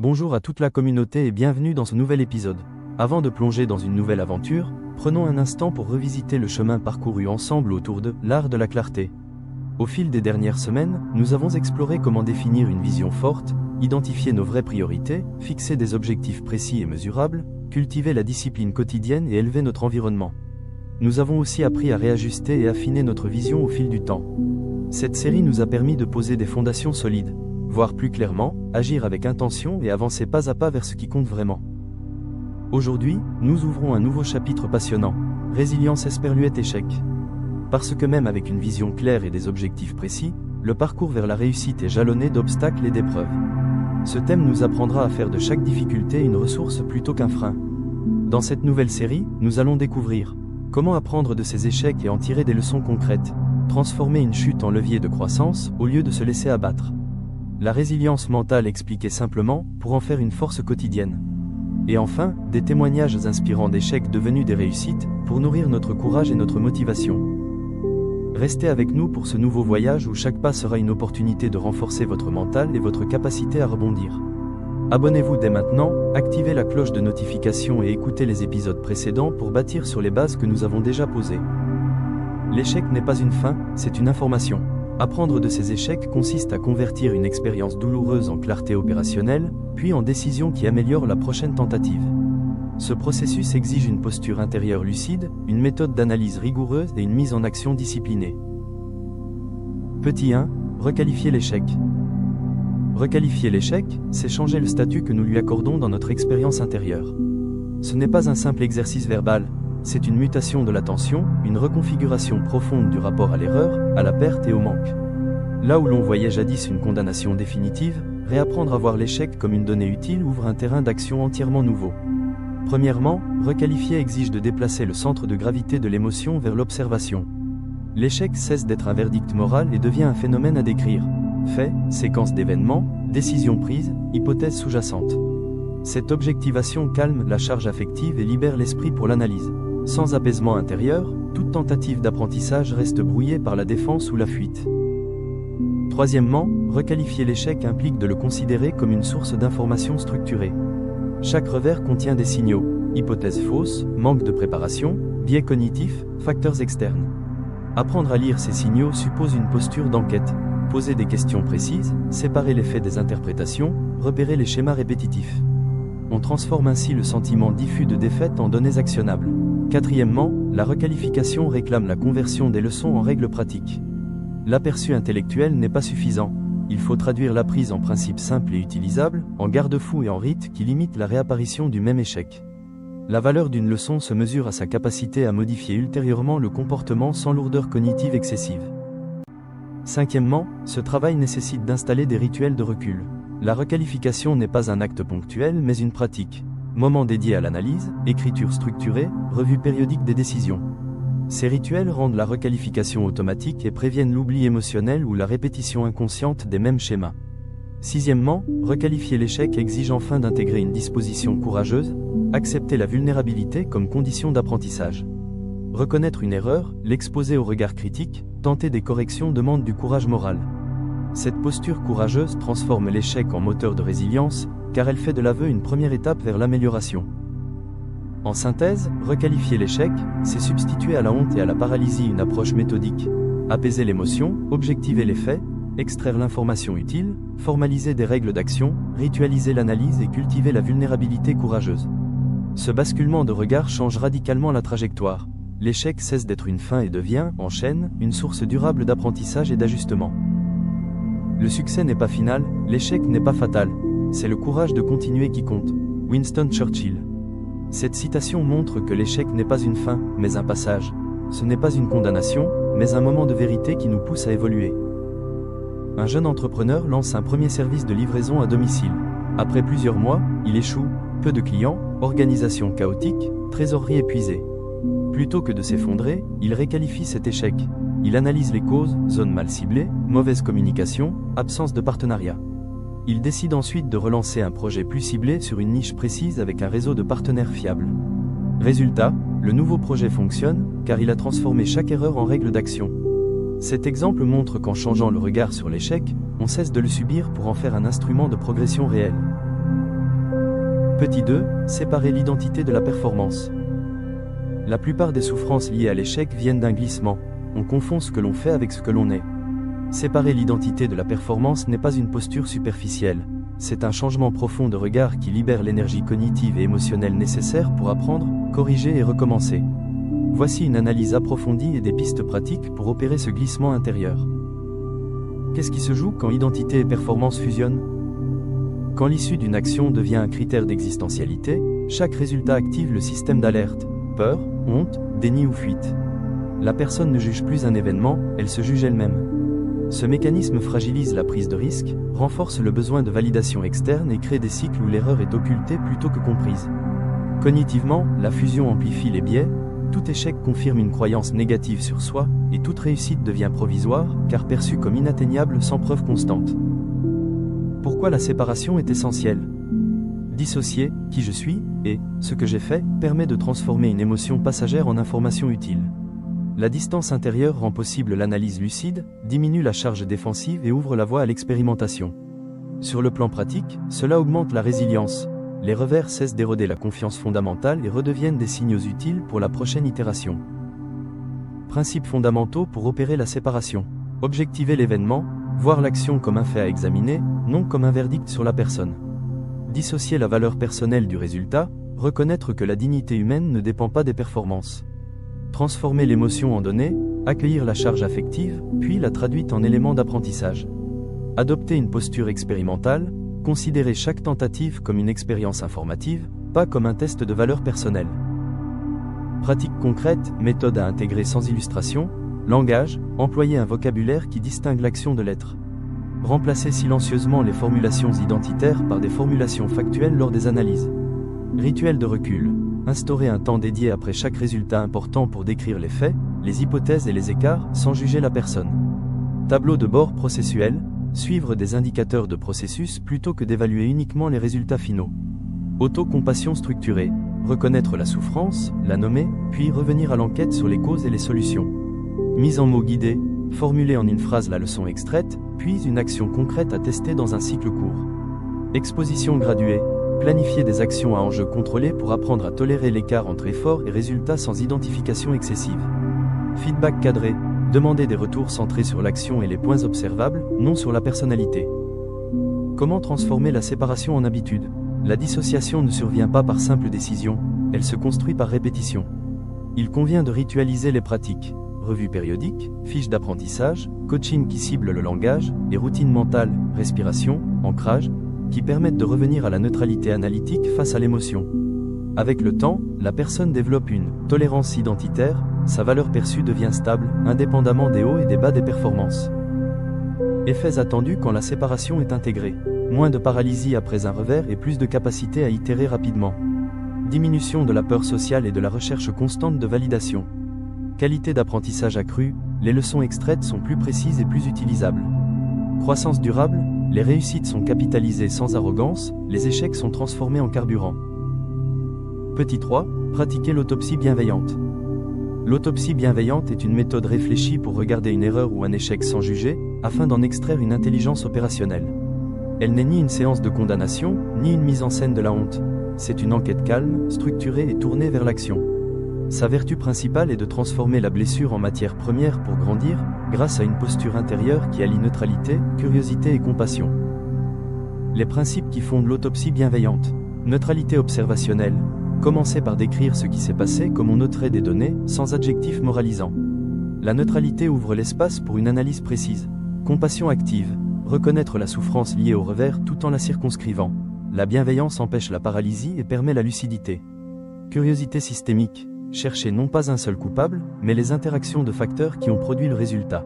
Bonjour à toute la communauté et bienvenue dans ce nouvel épisode. Avant de plonger dans une nouvelle aventure, prenons un instant pour revisiter le chemin parcouru ensemble autour de l'art de la clarté. Au fil des dernières semaines, nous avons exploré comment définir une vision forte, identifier nos vraies priorités, fixer des objectifs précis et mesurables, cultiver la discipline quotidienne et élever notre environnement. Nous avons aussi appris à réajuster et affiner notre vision au fil du temps. Cette série nous a permis de poser des fondations solides, voir plus clairement, agir avec intention et avancer pas à pas vers ce qui compte vraiment. Aujourd'hui, nous ouvrons un nouveau chapitre passionnant, résilience esperluette échec. Parce que même avec une vision claire et des objectifs précis, le parcours vers la réussite est jalonné d'obstacles et d'épreuves. Ce thème nous apprendra à faire de chaque difficulté une ressource plutôt qu'un frein. Dans cette nouvelle série, nous allons découvrir comment apprendre de ces échecs et en tirer des leçons concrètes, transformer une chute en levier de croissance au lieu de se laisser abattre. La résilience mentale expliquée simplement pour en faire une force quotidienne. Et enfin, des témoignages inspirants d'échecs devenus des réussites pour nourrir notre courage et notre motivation. Restez avec nous pour ce nouveau voyage où chaque pas sera une opportunité de renforcer votre mental et votre capacité à rebondir. Abonnez-vous dès maintenant, activez la cloche de notification et écoutez les épisodes précédents pour bâtir sur les bases que nous avons déjà posées. L'échec n'est pas une fin, c'est une information. Apprendre de ces échecs consiste à convertir une expérience douloureuse en clarté opérationnelle, puis en décision qui améliore la prochaine tentative. Ce processus exige une posture intérieure lucide, une méthode d'analyse rigoureuse et une mise en action disciplinée. Petit 1. Requalifier l'échec. Requalifier l'échec, c'est changer le statut que nous lui accordons dans notre expérience intérieure. Ce n'est pas un simple exercice verbal, c'est une mutation de l'attention, une reconfiguration profonde du rapport à l'erreur, à la perte et au manque. Là où l'on voyait jadis une condamnation définitive, réapprendre à voir l'échec comme une donnée utile ouvre un terrain d'action entièrement nouveau. Premièrement, requalifier exige de déplacer le centre de gravité de l'émotion vers l'observation. L'échec cesse d'être un verdict moral et devient un phénomène à décrire. Faits, séquence d'événements, décisions prises, hypothèses sous-jacentes. Cette objectivation calme la charge affective et libère l'esprit pour l'analyse. Sans apaisement intérieur, toute tentative d'apprentissage reste brouillée par la défense ou la fuite. Troisièmement, requalifier l'échec implique de le considérer comme une source d'informations structurée. Chaque revers contient des signaux, hypothèses fausses, manque de préparation, biais cognitifs, facteurs externes. Apprendre à lire ces signaux suppose une posture d'enquête, poser des questions précises, séparer les faits des interprétations, repérer les schémas répétitifs. On transforme ainsi le sentiment diffus de défaite en données actionnables. Quatrièmement, la requalification réclame la conversion des leçons en règles pratiques. L'aperçu intellectuel n'est pas suffisant. Il faut traduire l'apprise en principes simples et utilisables, en garde-fous et en rites qui limitent la réapparition du même échec. La valeur d'une leçon se mesure à sa capacité à modifier ultérieurement le comportement sans lourdeur cognitive excessive. Cinquièmement, ce travail nécessite d'installer des rituels de recul. La requalification n'est pas un acte ponctuel mais une pratique. Moment dédié à l'analyse, écriture structurée, revue périodique des décisions. Ces rituels rendent la requalification automatique et préviennent l'oubli émotionnel ou la répétition inconsciente des mêmes schémas. Sixièmement, requalifier l'échec exige enfin d'intégrer une disposition courageuse, accepter la vulnérabilité comme condition d'apprentissage. Reconnaître une erreur, l'exposer au regard critique, tenter des corrections demande du courage moral. Cette posture courageuse transforme l'échec en moteur de résilience, car elle fait de l'aveu une première étape vers l'amélioration. En synthèse, requalifier l'échec, c'est substituer à la honte et à la paralysie une approche méthodique. Apaiser l'émotion, objectiver les faits, extraire l'information utile, formaliser des règles d'action, ritualiser l'analyse et cultiver la vulnérabilité courageuse. Ce basculement de regard change radicalement la trajectoire. L'échec cesse d'être une fin et devient, en chaîne, une source durable d'apprentissage et d'ajustement. Le succès n'est pas final, l'échec n'est pas fatal. C'est le courage de continuer qui compte. Winston Churchill. Cette citation montre que l'échec n'est pas une fin, mais un passage. Ce n'est pas une condamnation, mais un moment de vérité qui nous pousse à évoluer. Un jeune entrepreneur lance un premier service de livraison à domicile. Après plusieurs mois, il échoue, peu de clients, organisation chaotique, trésorerie épuisée. Plutôt que de s'effondrer, il réqualifie cet échec. Il analyse les causes, zones mal ciblées, mauvaise communication, absence de partenariat. Il décide ensuite de relancer un projet plus ciblé sur une niche précise avec un réseau de partenaires fiables. Résultat, le nouveau projet fonctionne, car il a transformé chaque erreur en règle d'action. Cet exemple montre qu'en changeant le regard sur l'échec, on cesse de le subir pour en faire un instrument de progression réelle. Petit 2, séparer l'identité de la performance. La plupart des souffrances liées à l'échec viennent d'un glissement. On confond ce que l'on fait avec ce que l'on est. Séparer l'identité de la performance n'est pas une posture superficielle. C'est un changement profond de regard qui libère l'énergie cognitive et émotionnelle nécessaire pour apprendre, corriger et recommencer. Voici une analyse approfondie et des pistes pratiques pour opérer ce glissement intérieur. Qu'est-ce qui se joue quand identité et performance fusionnent? Quand l'issue d'une action devient un critère d'existentialité, chaque résultat active le système d'alerte. Peur, honte, déni ou fuite. La personne ne juge plus un événement, elle se juge elle-même. Ce mécanisme fragilise la prise de risque, renforce le besoin de validation externe et crée des cycles où l'erreur est occultée plutôt que comprise. Cognitivement, la fusion amplifie les biais, tout échec confirme une croyance négative sur soi, et toute réussite devient provisoire, car perçue comme inatteignable sans preuve constante. Pourquoi la séparation est essentielle? Dissocier qui je suis et ce que j'ai fait permet de transformer une émotion passagère en information utile. La distance intérieure rend possible l'analyse lucide, diminue la charge défensive et ouvre la voie à l'expérimentation. Sur le plan pratique, cela augmente la résilience. Les revers cessent d'éroder la confiance fondamentale et redeviennent des signaux utiles pour la prochaine itération. Principes fondamentaux pour opérer la séparation. Objectiver l'événement, voir l'action comme un fait à examiner, non comme un verdict sur la personne. Dissocier la valeur personnelle du résultat, reconnaître que la dignité humaine ne dépend pas des performances. Transformer l'émotion en donnée, accueillir la charge affective, puis la traduire en élément d'apprentissage. Adopter une posture expérimentale, considérer chaque tentative comme une expérience informative, pas comme un test de valeur personnelle. Pratique concrète, méthode à intégrer sans illustration, langage, employer un vocabulaire qui distingue l'action de l'être. Remplacer silencieusement les formulations identitaires par des formulations factuelles lors des analyses. Rituel de recul. Instaurer un temps dédié après chaque résultat important pour décrire les faits, les hypothèses et les écarts, sans juger la personne. Tableau de bord processuel. Suivre des indicateurs de processus plutôt que d'évaluer uniquement les résultats finaux. Autocompassion structurée. Reconnaître la souffrance, la nommer, puis revenir à l'enquête sur les causes et les solutions. Mise en mots guidés. Formuler en une phrase la leçon extraite, puis une action concrète à tester dans un cycle court. Exposition graduée. Planifier des actions à enjeux contrôlés pour apprendre à tolérer l'écart entre efforts et résultats sans identification excessive. Feedback cadré. Demander des retours centrés sur l'action et les points observables, non sur la personnalité. Comment transformer la séparation en habitude? La dissociation ne survient pas par simple décision, elle se construit par répétition. Il convient de ritualiser les pratiques. Revue périodique, fiches d'apprentissage, coaching qui cible le langage, et routines mentales, respiration, ancrage, qui permettent de revenir à la neutralité analytique face à l'émotion. Avec le temps, la personne développe une tolérance identitaire, sa valeur perçue devient stable, indépendamment des hauts et des bas des performances. Effets attendus quand la séparation est intégrée. Moins de paralysie après un revers et plus de capacité à itérer rapidement. Diminution de la peur sociale et de la recherche constante de validation. Qualité d'apprentissage accrue, les leçons extraites sont plus précises et plus utilisables. Croissance durable, les réussites sont capitalisées sans arrogance, les échecs sont transformés en carburant. Petit 3, pratiquer l'autopsie bienveillante. L'autopsie bienveillante est une méthode réfléchie pour regarder une erreur ou un échec sans juger, afin d'en extraire une intelligence opérationnelle. Elle n'est ni une séance de condamnation, ni une mise en scène de la honte. C'est une enquête calme, structurée et tournée vers l'action. Sa vertu principale est de transformer la blessure en matière première pour grandir, grâce à une posture intérieure qui allie neutralité, curiosité et compassion. Les principes qui fondent l'autopsie bienveillante. Neutralité observationnelle. Commencer par décrire ce qui s'est passé comme on noterait des données, sans adjectif moralisant. La neutralité ouvre l'espace pour une analyse précise. Compassion active. Reconnaître la souffrance liée au revers tout en la circonscrivant. La bienveillance empêche la paralysie et permet la lucidité. Curiosité systémique. Chercher non pas un seul coupable, mais les interactions de facteurs qui ont produit le résultat.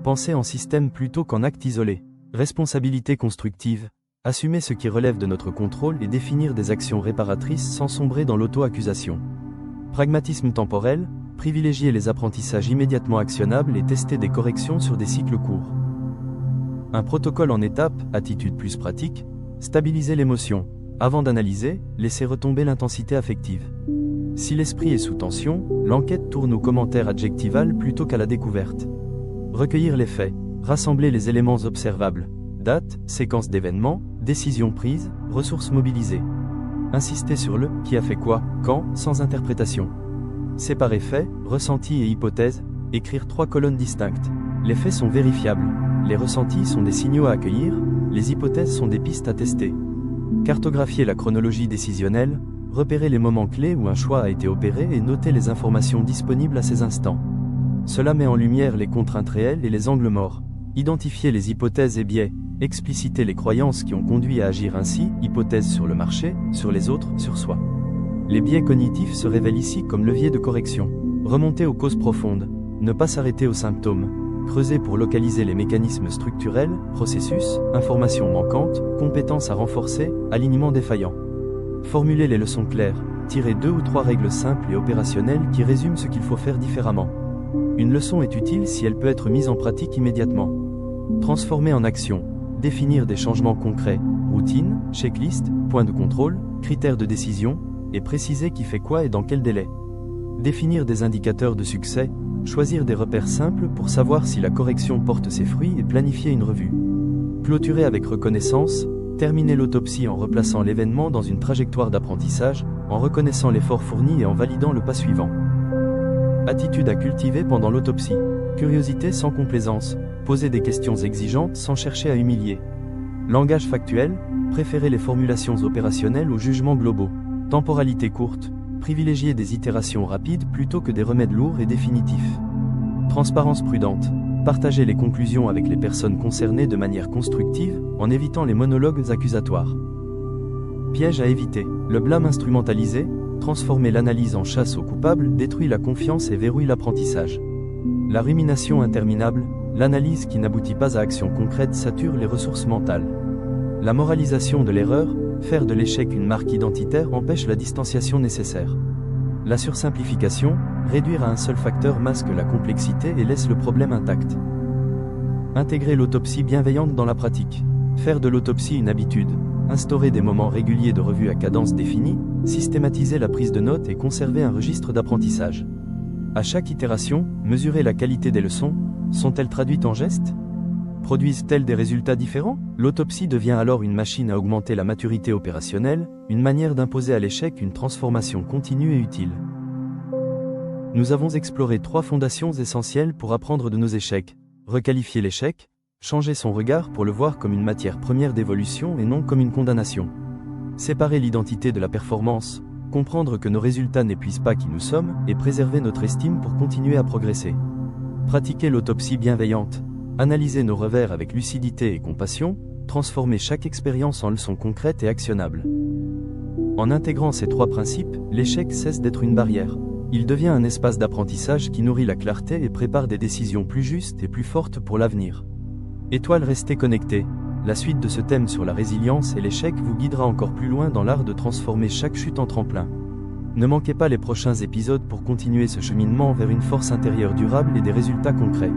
Penser en système plutôt qu'en acte isolé. Responsabilité constructive. Assumer ce qui relève de notre contrôle et définir des actions réparatrices sans sombrer dans l'auto-accusation. Pragmatisme temporel. Privilégier les apprentissages immédiatement actionnables et tester des corrections sur des cycles courts. Un protocole en étapes, attitude plus pratique. Stabiliser l'émotion. Avant d'analyser, laisser retomber l'intensité affective. Si l'esprit est sous tension, l'enquête tourne au commentaire adjectival plutôt qu'à la découverte. Recueillir les faits. Rassembler les éléments observables. Date, séquence d'événements, décisions prises, ressources mobilisées. Insister sur le « qui a fait quoi, quand » sans interprétation. Séparer faits, ressentis et hypothèses, écrire 3 colonnes distinctes. Les faits sont vérifiables, les ressentis sont des signaux à accueillir, les hypothèses sont des pistes à tester. Cartographier la chronologie décisionnelle, repérer les moments clés où un choix a été opéré et noter les informations disponibles à ces instants. Cela met en lumière les contraintes réelles et les angles morts. Identifier les hypothèses et biais, expliciter les croyances qui ont conduit à agir ainsi, hypothèses sur le marché, sur les autres, sur soi. Les biais cognitifs se révèlent ici comme levier de correction. Remonter aux causes profondes, ne pas s'arrêter aux symptômes. Creuser pour localiser les mécanismes structurels, processus, informations manquantes, compétences à renforcer, alignement défaillant. Formuler les leçons claires, tirer 2 ou 3 règles simples et opérationnelles qui résument ce qu'il faut faire différemment. Une leçon est utile si elle peut être mise en pratique immédiatement. Transformer en action, définir des changements concrets, routine, checklist, points de contrôle, critères de décision, et préciser qui fait quoi et dans quel délai. Définir des indicateurs de succès, choisir des repères simples pour savoir si la correction porte ses fruits et planifier une revue. Clôturer avec reconnaissance, terminer l'autopsie en replaçant l'événement dans une trajectoire d'apprentissage, en reconnaissant l'effort fourni et en validant le pas suivant. Attitude à cultiver pendant l'autopsie. Curiosité sans complaisance, poser des questions exigeantes sans chercher à humilier. Langage factuel, préférer les formulations opérationnelles aux jugements globaux. Temporalité courte, privilégier des itérations rapides plutôt que des remèdes lourds et définitifs. Transparence prudente, partager les conclusions avec les personnes concernées de manière constructive, en évitant les monologues accusatoires. Piège à éviter, le blâme instrumentalisé, transformer l'analyse en chasse aux coupables détruit la confiance et verrouille l'apprentissage. La rumination interminable, l'analyse qui n'aboutit pas à action concrète sature les ressources mentales. La moralisation de l'erreur, faire de l'échec une marque identitaire empêche la distanciation nécessaire. La sursimplification, réduire à un seul facteur masque la complexité et laisse le problème intact. Intégrer l'autopsie bienveillante dans la pratique. Faire de l'autopsie une habitude. Instaurer des moments réguliers de revue à cadence définie, systématiser la prise de notes et conserver un registre d'apprentissage. À chaque itération, mesurer la qualité des leçons, sont-elles traduites en gestes ? Produisent-elles des résultats différents ? L'autopsie devient alors une machine à augmenter la maturité opérationnelle, une manière d'imposer à l'échec une transformation continue et utile. Nous avons exploré 3 fondations essentielles pour apprendre de nos échecs. Requalifier l'échec, changer son regard pour le voir comme une matière première d'évolution et non comme une condamnation. Séparer l'identité de la performance, comprendre que nos résultats n'épuisent pas qui nous sommes, et préserver notre estime pour continuer à progresser. Pratiquer l'autopsie bienveillante, analyser nos revers avec lucidité et compassion, transformer chaque expérience en leçon concrète et actionnable. En intégrant ces 3 principes, l'échec cesse d'être une barrière. Il devient un espace d'apprentissage qui nourrit la clarté et prépare des décisions plus justes et plus fortes pour l'avenir. Étoile, restez connectée. La suite de ce thème sur la résilience et l'échec vous guidera encore plus loin dans l'art de transformer chaque chute en tremplin. Ne manquez pas les prochains épisodes pour continuer ce cheminement vers une force intérieure durable et des résultats concrets.